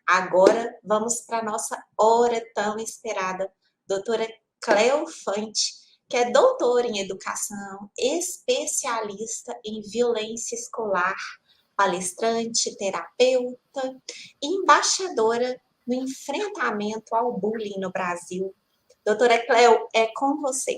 Agora vamos para a nossa hora tão esperada, doutora Cleofante, que é doutora em educação, especialista em violência escolar, palestrante, terapeuta e embaixadora no enfrentamento ao bullying no Brasil. Doutora Cleo, é com você.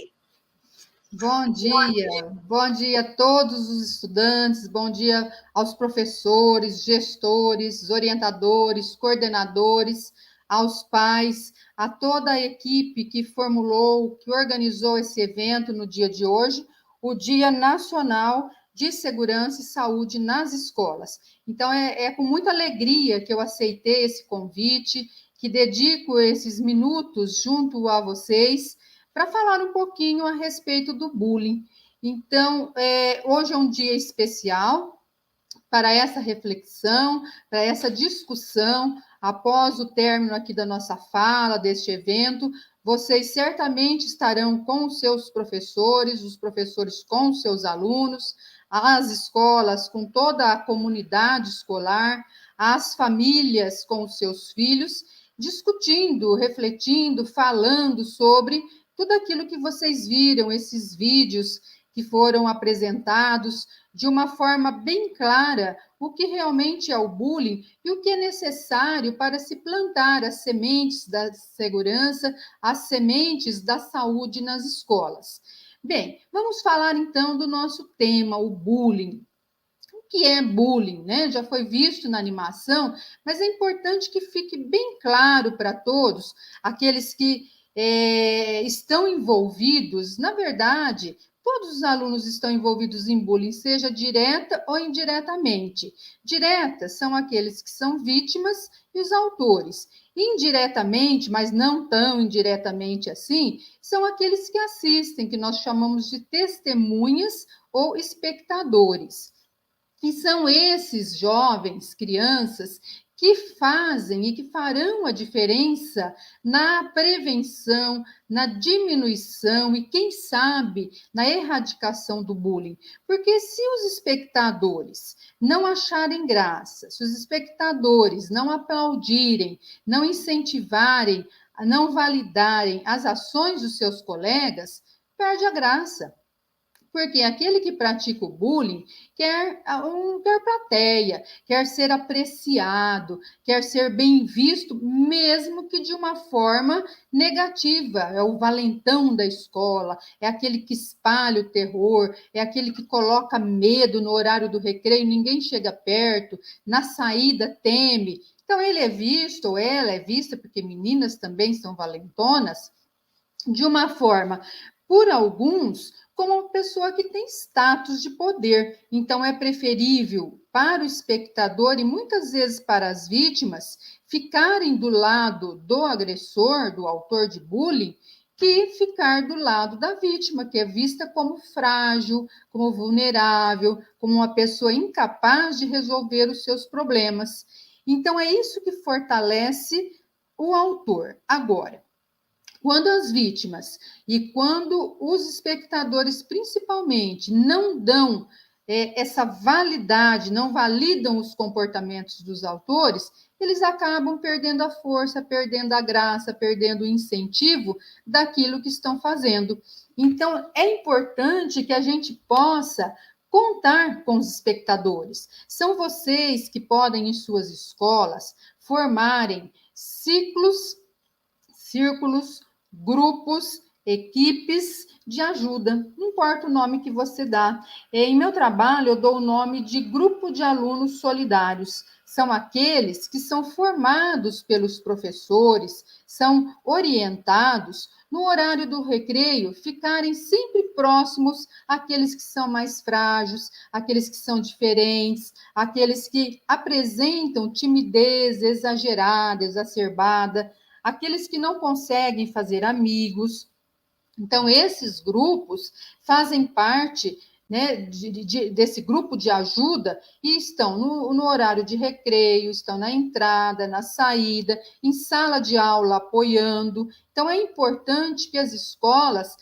Bom dia a todos os estudantes, bom dia aos professores, gestores, orientadores, coordenadores, aos pais, a toda a equipe que formulou, que organizou esse evento no dia de hoje, o Dia Nacional de Segurança e Saúde nas Escolas. Então, é com muita alegria que eu aceitei esse convite, que dedico esses minutos junto a vocês para falar um pouquinho a respeito do bullying. Então, hoje é um dia especial para essa reflexão, para essa discussão, após o término aqui da nossa fala, deste evento. Vocês certamente estarão com os seus professores, os professores com os seus alunos, as escolas com toda a comunidade escolar, as famílias com os seus filhos, discutindo, refletindo, falando sobre tudo aquilo que vocês viram, esses vídeos que foram apresentados de uma forma bem clara o que realmente é o bullying e o que é necessário para se plantar as sementes da segurança, as sementes da saúde nas escolas. Bem, vamos falar então do nosso tema, o bullying. O que é bullying, né? Já foi visto na animação, mas é importante que fique bem claro para todos, aqueles que estão envolvidos. Na verdade, todos os alunos estão envolvidos em bullying, seja direta ou indiretamente. Diretas são aqueles que são vítimas e os autores. Indiretamente, mas não tão indiretamente assim, são aqueles que assistem, que nós chamamos de testemunhas ou espectadores. E são esses jovens, crianças, que fazem e que farão a diferença na prevenção, na diminuição e, quem sabe, na erradicação do bullying. Porque se os espectadores não acharem graça, se os espectadores não aplaudirem, não incentivarem, não validarem as ações dos seus colegas, perde a graça. Porque aquele que pratica o bullying quer plateia, quer ser apreciado, quer ser bem visto, mesmo que de uma forma negativa. É o valentão da escola, é aquele que espalha o terror, é aquele que coloca medo no horário do recreio, ninguém chega perto, na saída teme. Então, ele é visto, ou ela é vista, porque meninas também são valentonas, de uma forma, por alguns, como uma pessoa que tem status de poder. Então, é preferível para o espectador e muitas vezes para as vítimas ficarem do lado do agressor, do autor de bullying, que ficar do lado da vítima, que é vista como frágil, como vulnerável, como uma pessoa incapaz de resolver os seus problemas. Então, é isso que fortalece o autor. Agora, quando as vítimas e quando os espectadores, principalmente, não dão essa validade, não validam os comportamentos dos autores, eles acabam perdendo a força, perdendo a graça, perdendo o incentivo daquilo que estão fazendo. Então, é importante que a gente possa contar com os espectadores. São vocês que podem, em suas escolas, formarem círculos, grupos, equipes de ajuda, não importa o nome que você dá. Em meu trabalho, eu dou o nome de grupo de alunos solidários. São aqueles que são formados pelos professores, são orientados no horário do recreio, ficarem sempre próximos àqueles que são mais frágeis, àqueles que são diferentes, àqueles que apresentam timidez exagerada, exacerbada, aqueles que não conseguem fazer amigos. Então, esses grupos fazem parte né, desse grupo de ajuda e estão no horário de recreio, estão na entrada, na saída, em sala de aula apoiando. Então, é importante que as escolas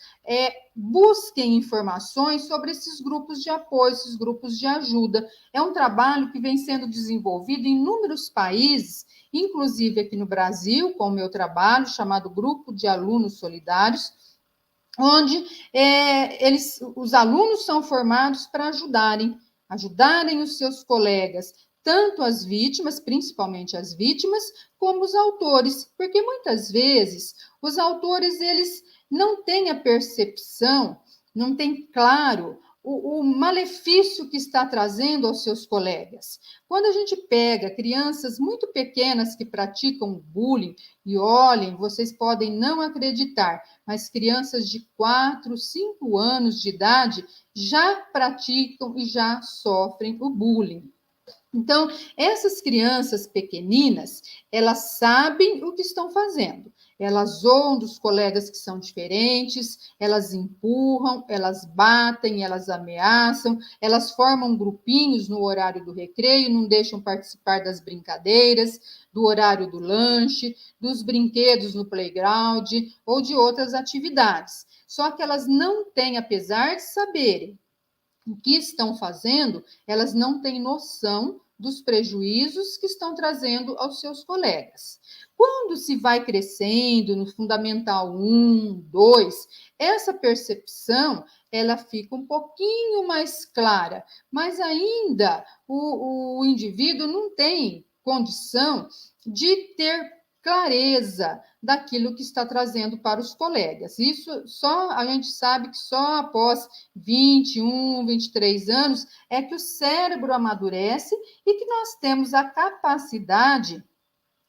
busquem informações sobre esses grupos de apoio, esses grupos de ajuda. É um trabalho que vem sendo desenvolvido em inúmeros países, inclusive aqui no Brasil, com o meu trabalho, chamado Grupo de Alunos Solidários, onde os alunos são formados para ajudarem os seus colegas, tanto as vítimas, principalmente as vítimas, como os autores, porque muitas vezes os autores eles não têm a percepção, não têm claro o malefício que está trazendo aos seus colegas. Quando a gente pega crianças muito pequenas que praticam bullying, e olhem, vocês podem não acreditar, mas crianças de 4, 5 anos de idade já praticam e já sofrem o bullying. Então, essas crianças pequeninas, elas sabem o que estão fazendo. Elas zoam dos colegas que são diferentes, elas empurram, elas batem, elas ameaçam, elas formam grupinhos no horário do recreio, não deixam participar das brincadeiras, do horário do lanche, dos brinquedos no playground ou de outras atividades. Só que elas não têm, apesar de saberem o que estão fazendo, elas não têm noção dos prejuízos que estão trazendo aos seus colegas. Quando se vai crescendo no Fundamental 1, 2, essa percepção ela fica um pouquinho mais clara, mas ainda o indivíduo não tem condição de ter clareza daquilo que está trazendo para os colegas. Isso só a gente sabe que só após 21, 23 anos é que o cérebro amadurece e que nós temos a capacidade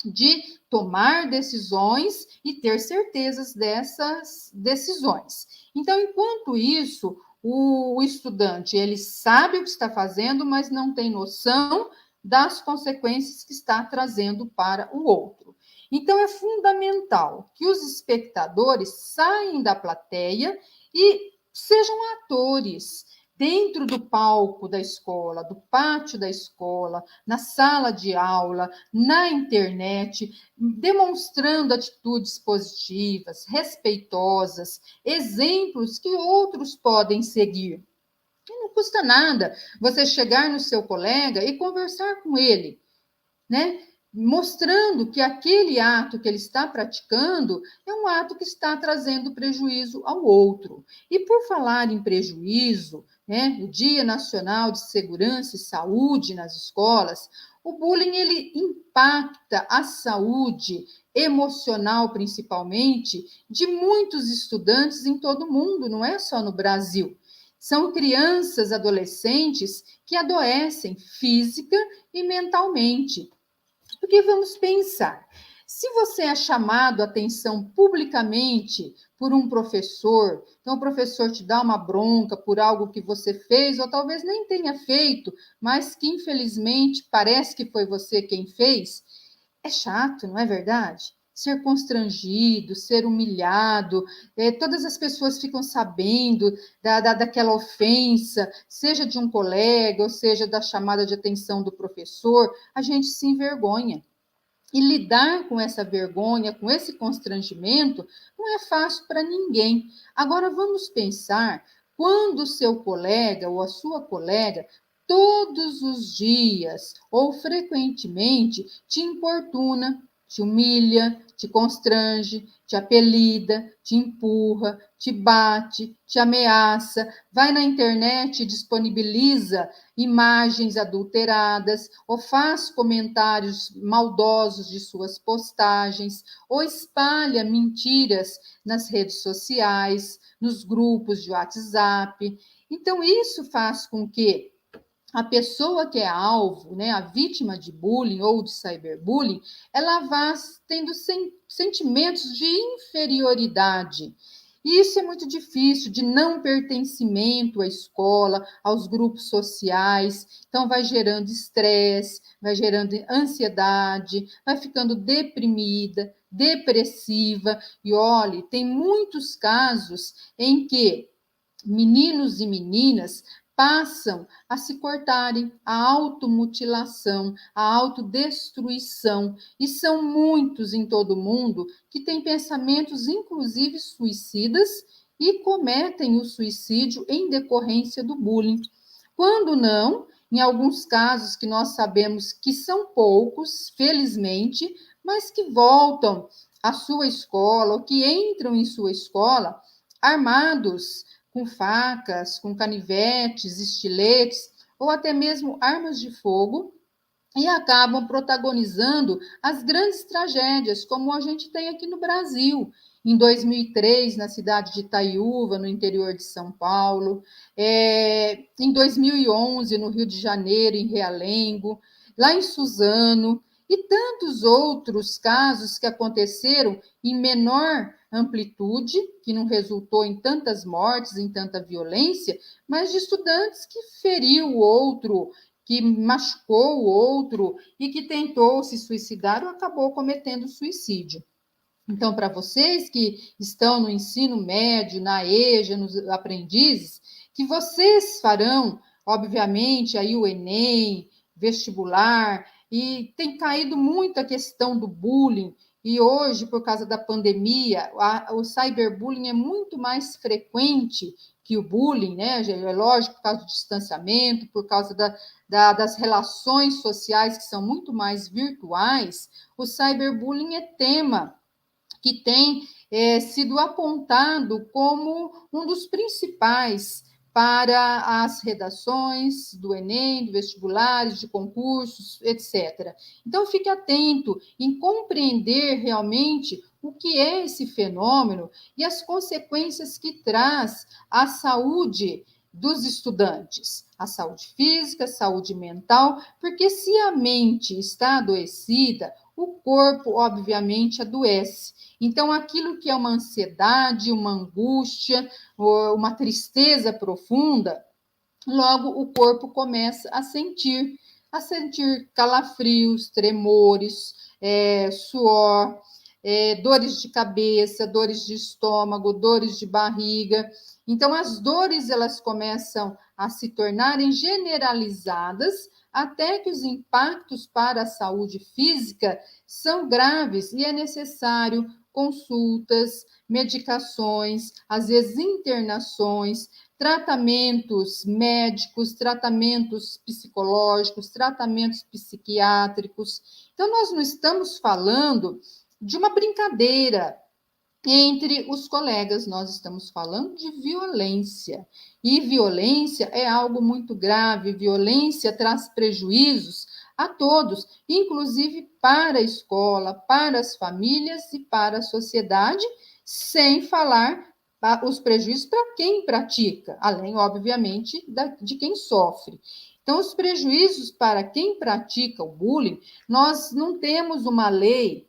de tomar decisões e ter certezas dessas decisões. Então, enquanto isso, o estudante ele sabe o que está fazendo, mas não tem noção das consequências que está trazendo para o outro. Então, é fundamental que os espectadores saiam da plateia e sejam atores dentro do palco da escola, do pátio da escola, na sala de aula, na internet, demonstrando atitudes positivas, respeitosas, exemplos que outros podem seguir. E não custa nada você chegar no seu colega e conversar com ele, né? Mostrando que aquele ato que ele está praticando é um ato que está trazendo prejuízo ao outro. E por falar em prejuízo, né, o Dia Nacional de Segurança e Saúde nas escolas, o bullying ele impacta a saúde emocional, principalmente, de muitos estudantes em todo o mundo, não é só no Brasil. São crianças, adolescentes que adoecem física e mentalmente. Porque vamos pensar, se você é chamado a atenção publicamente por um professor, então o professor te dá uma bronca por algo que você fez, ou talvez nem tenha feito, mas que infelizmente parece que foi você quem fez, é chato, não é verdade? Ser constrangido, ser humilhado, todas as pessoas ficam sabendo daquela ofensa, seja de um colega, ou seja da chamada de atenção do professor, a gente se envergonha. E lidar com essa vergonha, com esse constrangimento, não é fácil para ninguém. Agora vamos pensar quando o seu colega ou a sua colega todos os dias ou frequentemente te importuna, te humilha, te constrange, te apelida, te empurra, te bate, te ameaça, vai na internet e disponibiliza imagens adulteradas, ou faz comentários maldosos de suas postagens, ou espalha mentiras nas redes sociais, nos grupos de WhatsApp. Então, isso faz com que a pessoa que é alvo, né, a vítima de bullying ou de cyberbullying, ela vá tendo sentimentos de inferioridade. E isso é muito difícil, de não pertencimento à escola, aos grupos sociais. Então, vai gerando estresse, vai gerando ansiedade, vai ficando deprimida, depressiva. E olhe, tem muitos casos em que meninos e meninas passam a se cortarem, a automutilação, a autodestruição, e são muitos em todo o mundo que têm pensamentos, inclusive suicidas, e cometem o suicídio em decorrência do bullying. Quando não, em alguns casos que nós sabemos que são poucos, felizmente, mas que voltam à sua escola, ou que entram em sua escola armados com facas, com canivetes, estiletes, ou até mesmo armas de fogo, e acabam protagonizando as grandes tragédias, como a gente tem aqui no Brasil. Em 2003, na cidade de Itaiúva, no interior de São Paulo, em 2011, no Rio de Janeiro, em Realengo, lá em Suzano, e tantos outros casos que aconteceram em menor amplitude, que não resultou em tantas mortes, em tanta violência, mas de estudantes que feriu o outro, que machucou o outro e que tentou se suicidar ou acabou cometendo suicídio. Então, para vocês que estão no ensino médio, na EJA, nos aprendizes, que vocês farão, obviamente, aí o Enem, vestibular, e tem caído muito a questão do bullying, e hoje, por causa da pandemia, o cyberbullying é muito mais frequente que o bullying, né? É lógico, por causa do distanciamento, por causa das relações sociais que são muito mais virtuais, o cyberbullying é tema que tem sido apontado como um dos principais para as redações do Enem, de vestibulares, de concursos, etc. Então, fique atento em compreender realmente o que é esse fenômeno e as consequências que traz à saúde dos estudantes, a saúde física, a saúde mental, porque se a mente está adoecida, o corpo, obviamente, adoece. Então, aquilo que é uma ansiedade, uma angústia, uma tristeza profunda, logo o corpo começa a sentir calafrios, tremores, suor, dores de cabeça, dores de estômago, dores de barriga. Então, as dores elas começam a se tornarem generalizadas até que os impactos para a saúde física são graves e é necessário consultas, medicações, às vezes internações, tratamentos médicos, tratamentos psicológicos, tratamentos psiquiátricos. Então, nós não estamos falando de uma brincadeira entre os colegas, nós estamos falando de violência. E violência é algo muito grave, violência traz prejuízos a todos, inclusive para a escola, para as famílias e para a sociedade, sem falar os prejuízos para quem pratica, além, obviamente, de quem sofre. Então, os prejuízos para quem pratica o bullying, nós não temos uma lei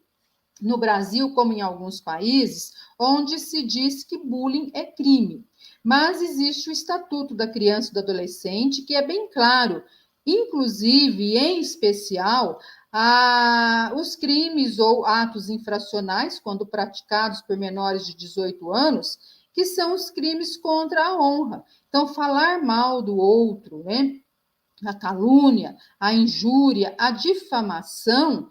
no Brasil, como em alguns países, onde se diz que bullying é crime. Mas existe o Estatuto da Criança e do Adolescente, que é bem claro, inclusive, em especial, os crimes ou atos infracionais, quando praticados por menores de 18 anos, que são os crimes contra a honra. Então, falar mal do outro, né? A calúnia, a injúria, a difamação,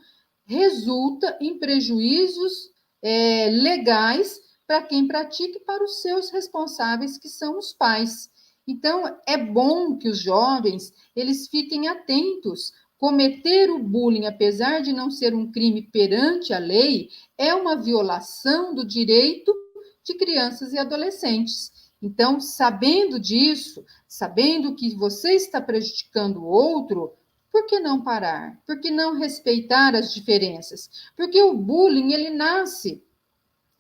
resulta em prejuízos legais para quem pratica e para os seus responsáveis, que são os pais. Então, é bom que os jovens eles fiquem atentos. Cometer o bullying, apesar de não ser um crime perante a lei, é uma violação do direito de crianças e adolescentes. Então, sabendo disso, sabendo que você está prejudicando o outro, por que não parar? Por que não respeitar as diferenças? Porque o bullying, ele nasce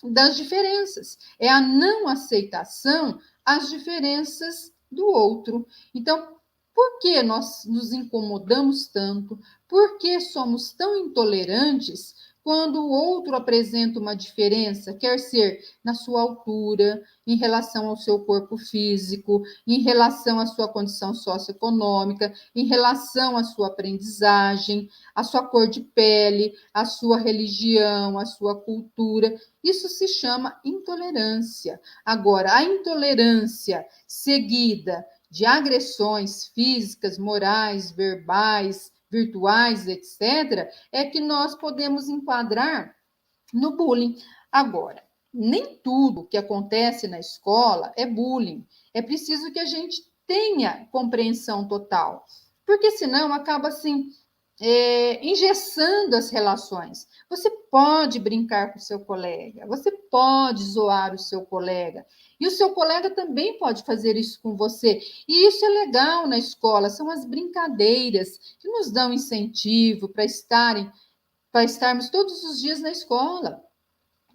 das diferenças. É a não aceitação às diferenças do outro. Então, por que nós nos incomodamos tanto? Por que somos tão intolerantes quando o outro apresenta uma diferença, quer ser na sua altura, em relação ao seu corpo físico, em relação à sua condição socioeconômica, em relação à sua aprendizagem, à sua cor de pele, à sua religião, à sua cultura? Isso se chama intolerância. Agora, a intolerância seguida de agressões físicas, morais, verbais, virtuais, etc., é que nós podemos enquadrar no bullying. Agora, nem tudo que acontece na escola é bullying. É preciso que a gente tenha compreensão total, porque senão acaba assim engessando as relações. Você pode brincar com o seu colega, você pode zoar o seu colega, e o seu colega também pode fazer isso com você. E isso é legal na escola, são as brincadeiras que nos dão incentivo para estarmos todos os dias na escola.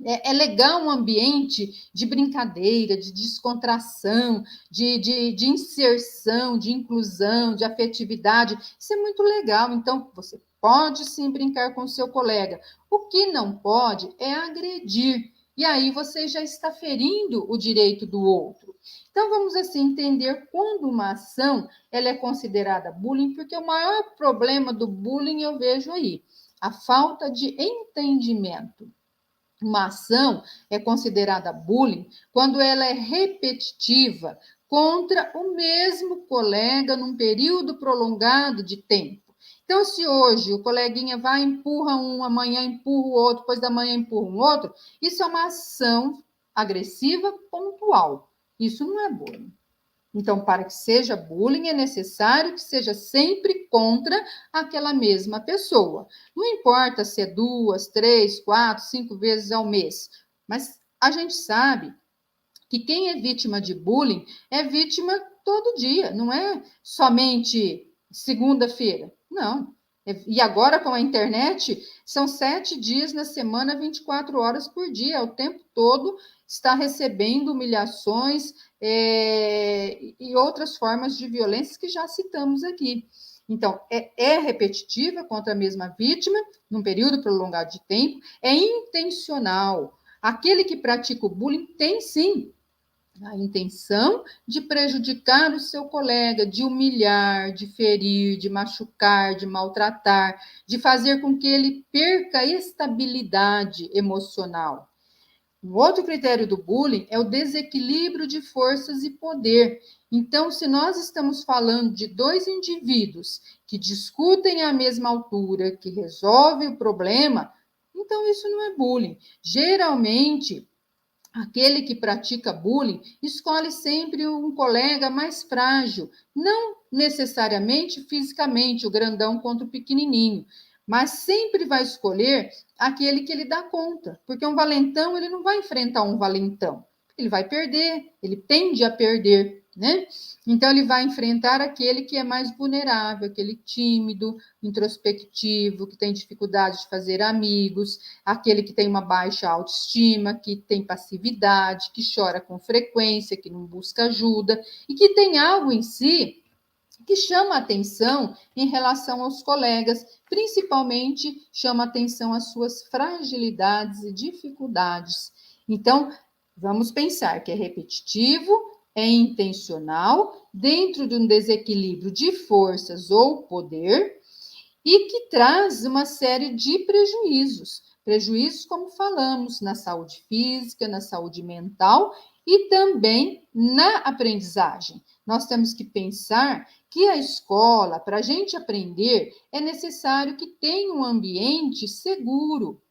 É legal um ambiente de brincadeira, de descontração, de inserção, de inclusão, de afetividade. Isso é muito legal. Então, você pode sim brincar com o seu colega. O que não pode é agredir. E aí você já está ferindo o direito do outro. Então, vamos assim entender quando uma ação ela é considerada bullying, porque o maior problema do bullying eu vejo aí, a falta de entendimento. Uma ação é considerada bullying quando ela é repetitiva contra o mesmo colega num período prolongado de tempo. Então, se hoje o coleguinha vai, empurra um, amanhã empurra o outro, depois da manhã empurra um outro, isso é uma ação agressiva pontual. Isso não é bullying. Então, para que seja bullying, é necessário que seja sempre contra aquela mesma pessoa. Não importa se é 2, 3, 4, 5 vezes ao mês, mas a gente sabe que quem é vítima de bullying é vítima todo dia, não é somente segunda-feira. Não. E agora, com a internet, são 7 dias na semana, 24 horas por dia, o tempo todo está recebendo humilhações e outras formas de violência que já citamos aqui. Então, é repetitiva contra a mesma vítima, num período prolongado de tempo, é intencional. Aquele que pratica o bullying tem, sim, a intenção de prejudicar o seu colega, de humilhar, de ferir, de machucar, de maltratar, de fazer com que ele perca a estabilidade emocional. Um outro critério do bullying é o desequilíbrio de forças e poder. Então, se nós estamos falando de dois indivíduos que discutem à mesma altura, que resolvem o problema, então isso não é bullying. Geralmente, aquele que pratica bullying escolhe sempre um colega mais frágil, não necessariamente fisicamente, o grandão contra o pequenininho, mas sempre vai escolher aquele que ele dá conta, porque um valentão ele não vai enfrentar um valentão, ele vai perder, ele tende a perder, né? Então ele vai enfrentar aquele que é mais vulnerável, aquele tímido, introspectivo, que tem dificuldade de fazer amigos, aquele que tem uma baixa autoestima, que tem passividade, que chora com frequência, que não busca ajuda e que tem algo em si que chama atenção em relação aos colegas, principalmente chama atenção às suas fragilidades e dificuldades. Então, vamos pensar que é repetitivo, é intencional, dentro de um desequilíbrio de forças ou poder, e que traz uma série de prejuízos. Prejuízos, como falamos, na saúde física, na saúde mental e também na aprendizagem. Nós temos que pensar que a escola, para a gente aprender, é necessário que tenha um ambiente seguro,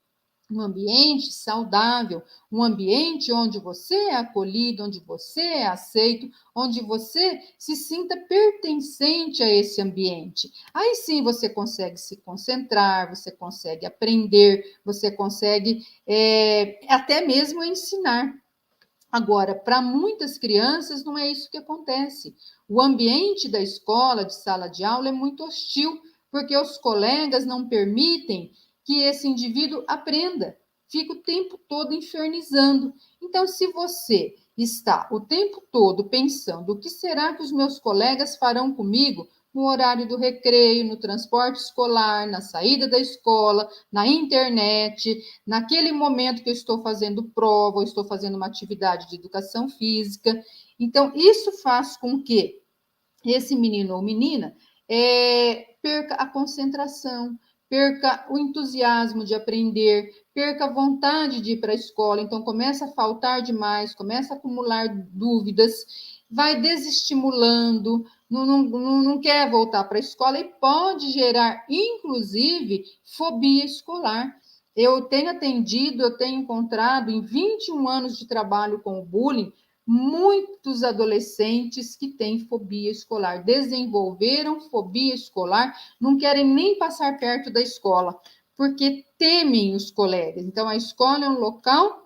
um ambiente saudável, um ambiente onde você é acolhido, onde você é aceito, onde você se sinta pertencente a esse ambiente. Aí sim você consegue se concentrar, você consegue aprender, você consegue até mesmo ensinar. Agora, para muitas crianças, não é isso que acontece. O ambiente da escola, de sala de aula, é muito hostil, porque os colegas não permitem que esse indivíduo aprenda, fica o tempo todo infernizando. Então, se você está o tempo todo pensando o que será que os meus colegas farão comigo no horário do recreio, no transporte escolar, na saída da escola, na internet, naquele momento que eu estou fazendo prova, ou estou fazendo uma atividade de educação física. Então, isso faz com que esse menino ou menina perca a concentração, perca o entusiasmo de aprender, perca a vontade de ir para a escola, então começa a faltar demais, começa a acumular dúvidas, vai desestimulando, não quer voltar para a escola e pode gerar, inclusive, fobia escolar. Eu tenho atendido, eu tenho encontrado em 21 anos de trabalho com o bullying, muitos adolescentes que têm fobia escolar, desenvolveram fobia escolar, não querem nem passar perto da escola, porque temem os colegas. Então, a escola é um local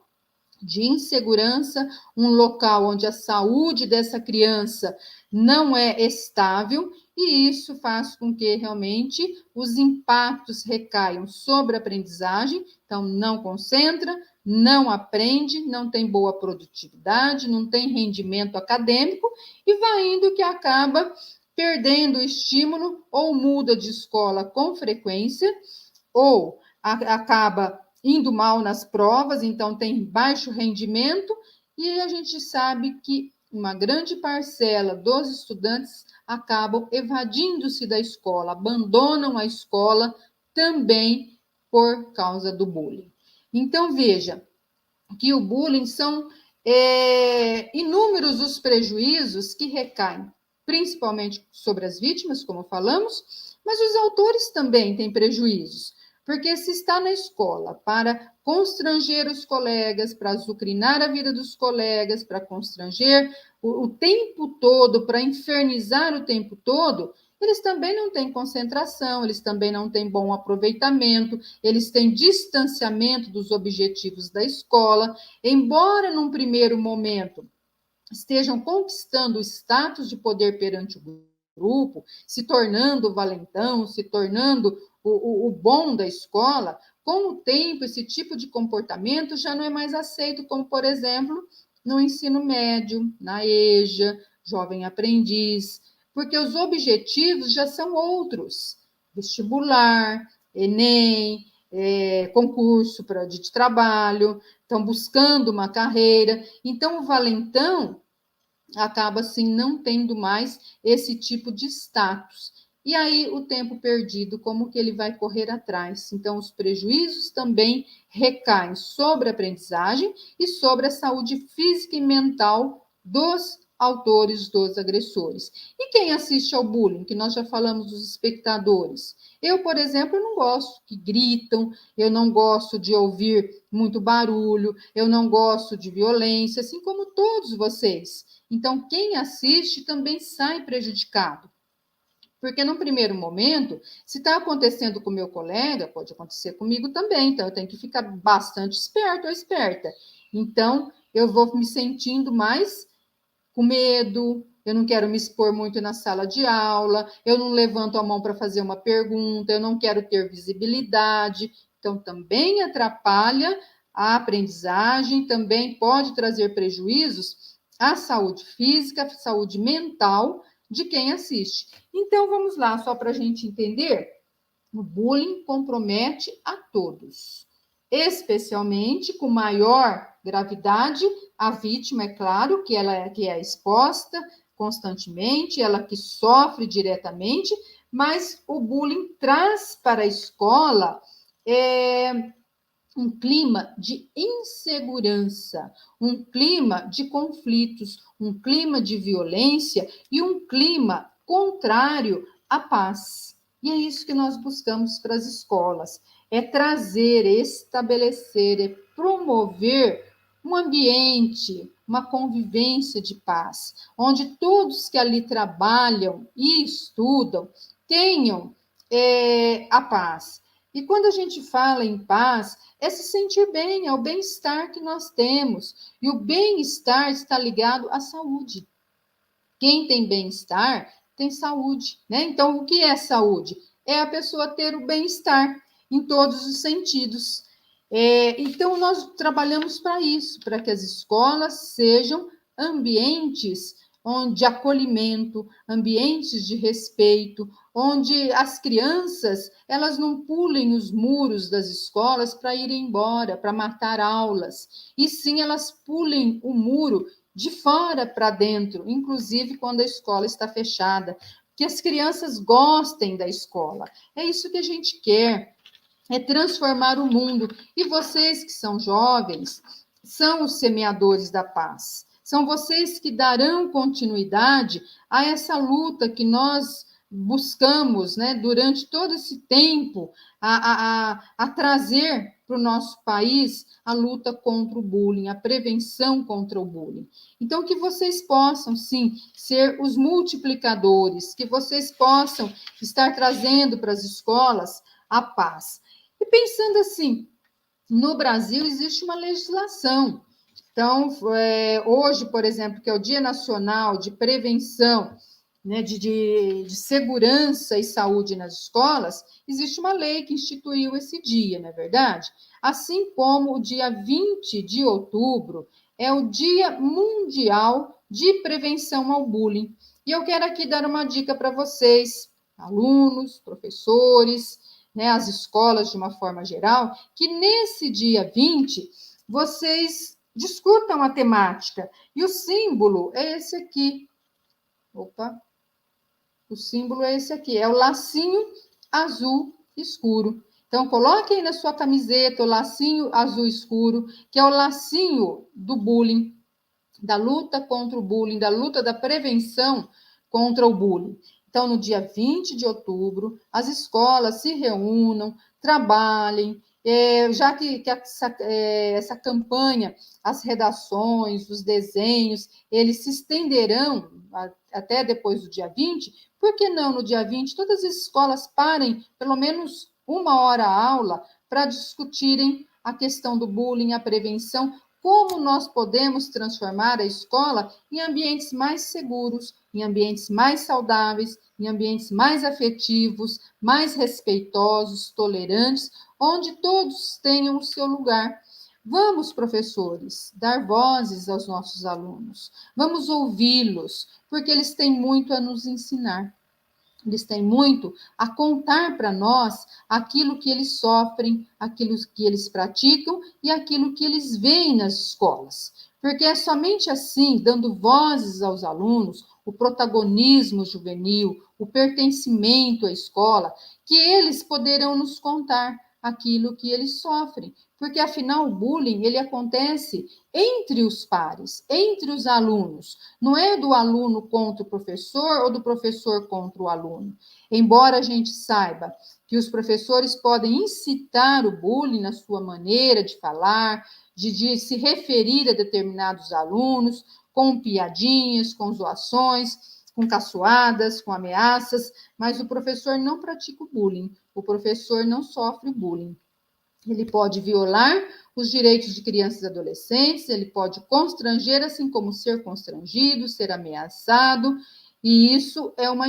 de insegurança, um local onde a saúde dessa criança não é estável, e isso faz com que realmente os impactos recaiam sobre a aprendizagem, então não concentra, não aprende, não tem boa produtividade, não tem rendimento acadêmico, e vai indo que acaba perdendo o estímulo, ou muda de escola com frequência, ou acaba indo mal nas provas, então tem baixo rendimento, e a gente sabe que uma grande parcela dos estudantes acabam evadindo-se da escola, abandonam a escola também por causa do bullying. Então, veja que o bullying são inúmeros os prejuízos que recaem, principalmente sobre as vítimas, como falamos, mas os autores também têm prejuízos. Porque se está na escola para constranger os colegas, para azucrinar a vida dos colegas, para constranger o tempo todo, para infernizar o tempo todo, eles também não têm concentração, eles também não têm bom aproveitamento, eles têm distanciamento dos objetivos da escola, embora num primeiro momento estejam conquistando o status de poder perante o grupo, se tornando o valentão, se tornando o bom da escola, com o tempo, esse tipo de comportamento já não é mais aceito, como, por exemplo, no ensino médio, na EJA, jovem aprendiz, porque os objetivos já são outros. Vestibular, Enem, concurso de trabalho, estão buscando uma carreira. Então, o valentão acaba assim não tendo mais esse tipo de status. E aí o tempo perdido, como que ele vai correr atrás? Então os prejuízos também recaem sobre a aprendizagem e sobre a saúde física e mental dos autores, dos agressores. E quem assiste ao bullying, que nós já falamos dos espectadores? Eu, por exemplo, não gosto que gritam, eu não gosto de ouvir muito barulho, eu não gosto de violência, assim como todos vocês. Então, quem assiste também sai prejudicado. Porque, num primeiro momento, se está acontecendo com o meu colega, pode acontecer comigo também. Então, eu tenho que ficar bastante esperto ou esperta. Então, eu vou me sentindo mais com medo, eu não quero me expor muito na sala de aula, eu não levanto a mão para fazer uma pergunta, eu não quero ter visibilidade. Então, também atrapalha a aprendizagem, também pode trazer prejuízos à saúde física, à saúde mental de quem assiste. Então, vamos lá, só para a gente entender, o bullying compromete a todos, especialmente com maior gravidade a vítima, é claro, que é exposta constantemente, ela que sofre diretamente, mas o bullying traz para a escola um clima de insegurança, um clima de conflitos, um clima de violência e um clima contrário à paz. E é isso que nós buscamos para as escolas, é trazer, estabelecer, é promover um ambiente, uma convivência de paz, onde todos que ali trabalham e estudam tenham a paz. E quando a gente fala em paz, é se sentir bem, é o bem-estar que nós temos. E o bem-estar está ligado à saúde. Quem tem bem-estar tem saúde, né? Então, o que é saúde? É a pessoa ter o bem-estar em todos os sentidos. Então, nós trabalhamos para isso, para que as escolas sejam ambientes de acolhimento, ambientes de respeito, onde as crianças elas não pulem os muros das escolas para ir embora, para matar aulas, e sim elas pulem o muro de fora para dentro, inclusive quando a escola está fechada, que as crianças gostem da escola. É isso que a gente quer, é transformar o mundo. E vocês que são jovens, são os semeadores da paz. São vocês que darão continuidade a essa luta que nós buscamos, né, durante todo esse tempo, a trazer para o nosso país a luta contra o bullying, a prevenção contra o bullying. Então, que vocês possam, sim, ser os multiplicadores, que vocês possam estar trazendo para as escolas a paz. E pensando assim, no Brasil existe uma legislação. Então, hoje, por exemplo, que é o Dia Nacional de Prevenção, né, de segurança e saúde nas escolas, existe uma lei que instituiu esse dia, não é verdade? Assim como o dia 20 de outubro é o Dia Mundial de Prevenção ao Bullying. E eu quero aqui dar uma dica para vocês, alunos, professores, né, as escolas de uma forma geral, que nesse dia 20 vocês discutam a temática. E o símbolo é esse aqui. Opa! O símbolo é esse aqui, é o lacinho azul escuro. Então, coloque aí na sua camiseta o lacinho azul escuro, que é o lacinho do bullying, da luta contra o bullying, da luta da prevenção contra o bullying. Então, no dia 20 de outubro, as escolas se reúnam, trabalhem, já que essa campanha, as redações, os desenhos, eles se estenderão até depois do dia 20, por que não no dia 20 todas as escolas parem pelo menos uma hora a aula para discutirem a questão do bullying, a prevenção, como nós podemos transformar a escola em ambientes mais seguros, em ambientes mais saudáveis, em ambientes mais afetivos, mais respeitosos, tolerantes, onde todos tenham o seu lugar. Vamos, professores, dar vozes aos nossos alunos. Vamos ouvi-los, porque eles têm muito a nos ensinar. Eles têm muito a contar para nós aquilo que eles sofrem, aquilo que eles praticam e aquilo que eles veem nas escolas. Porque é somente assim, dando vozes aos alunos, o protagonismo juvenil, o pertencimento à escola, que eles poderão nos contar aquilo que eles sofrem. Porque, afinal, o bullying, ele acontece entre os pares, entre os alunos. Não é do aluno contra o professor ou do professor contra o aluno. Embora a gente saiba que os professores podem incitar o bullying na sua maneira de falar, de se referir a determinados alunos, com piadinhas, com zoações, com caçoadas, com ameaças, mas o professor não pratica o bullying, o professor não sofre o bullying. Ele pode violar os direitos de crianças e adolescentes, ele pode constranger, assim como ser constrangido, ser ameaçado, e isso é uma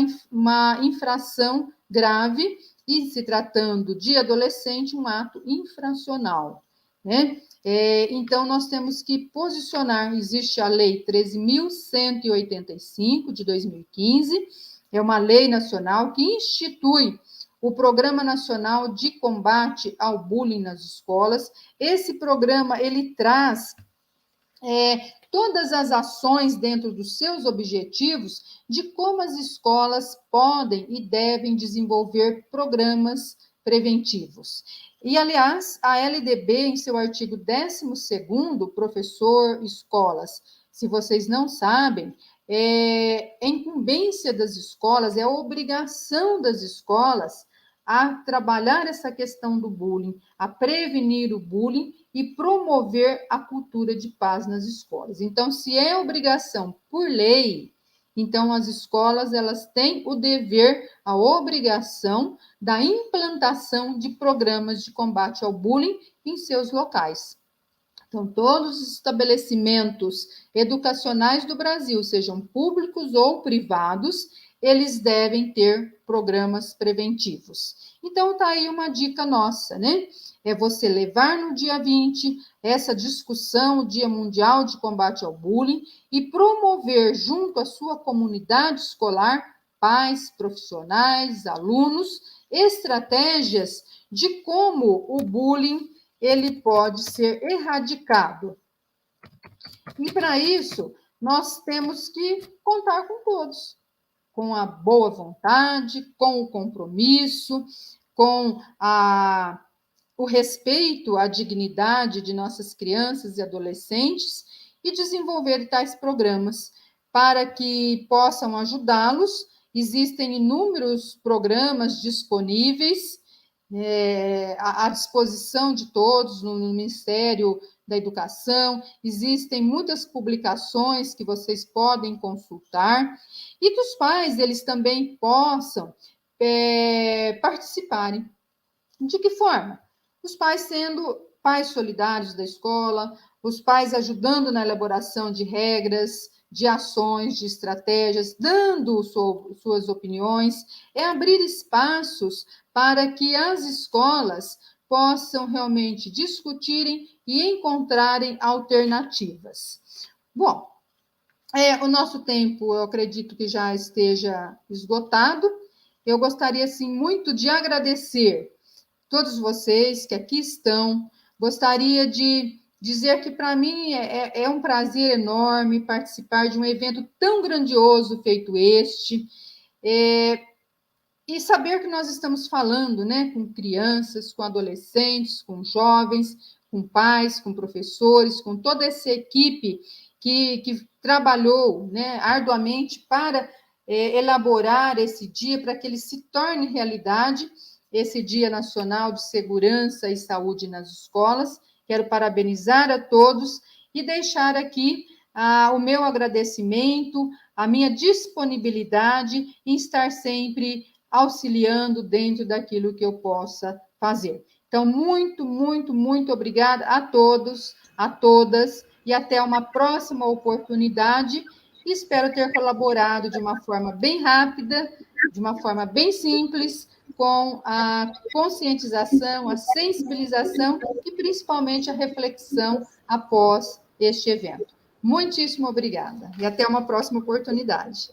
infração grave, e se tratando de adolescente, um ato infracional, né? Então, nós temos que posicionar, existe a Lei 13.185, de 2015, é uma lei nacional que institui o Programa Nacional de Combate ao Bullying nas Escolas. Esse programa, ele traz todas as ações dentro dos seus objetivos de como as escolas podem e devem desenvolver programas preventivos. E, aliás, a LDB, em seu artigo 12º, professor, escolas, se vocês não sabem, é incumbência das escolas, é a obrigação das escolas a trabalhar essa questão do bullying, a prevenir o bullying e promover a cultura de paz nas escolas. Então, se é obrigação por lei, então as escolas elas têm o dever, a obrigação da implantação de programas de combate ao bullying em seus locais. Então, todos os estabelecimentos educacionais do Brasil, sejam públicos ou privados, eles devem ter programas preventivos. Então, tá aí uma dica nossa, né? É você levar no dia 20 essa discussão, o Dia Mundial de Combate ao Bullying, e promover junto à sua comunidade escolar, pais, profissionais, alunos, estratégias de como o bullying ele pode ser erradicado. E para isso, nós temos que contar com todos, com a boa vontade, com o compromisso, com o respeito à dignidade de nossas crianças e adolescentes, e desenvolver tais programas para que possam ajudá-los. Existem inúmeros programas disponíveis à disposição de todos no Ministério da Educação, existem muitas publicações que vocês podem consultar, e que os pais eles também possam participarem. De que forma? Os pais sendo pais solidários da escola, os pais ajudando na elaboração de regras, de ações, de estratégias, dando suas opiniões, abrir espaços para que as escolas possam realmente discutirem e encontrarem alternativas. Bom, o nosso tempo, eu acredito que já esteja esgotado. Eu gostaria, assim, muito de agradecer todos vocês que aqui estão. Gostaria de dizer que, para mim, é um prazer enorme participar de um evento tão grandioso feito este, e saber que nós estamos falando, né, com crianças, com adolescentes, com jovens, com pais, com professores, com toda essa equipe que trabalhou, né, arduamente para elaborar esse dia, para que ele se torne realidade, esse Dia Nacional de Segurança e Saúde nas Escolas. Quero parabenizar a todos e deixar aqui o meu agradecimento, a minha disponibilidade em estar sempre auxiliando dentro daquilo que eu possa fazer. Então, muito, muito, muito obrigada a todos, a todas, e até uma próxima oportunidade. Espero ter colaborado de uma forma bem rápida, de uma forma bem simples, com a conscientização, a sensibilização e principalmente a reflexão após este evento. Muitíssimo obrigada e até uma próxima oportunidade.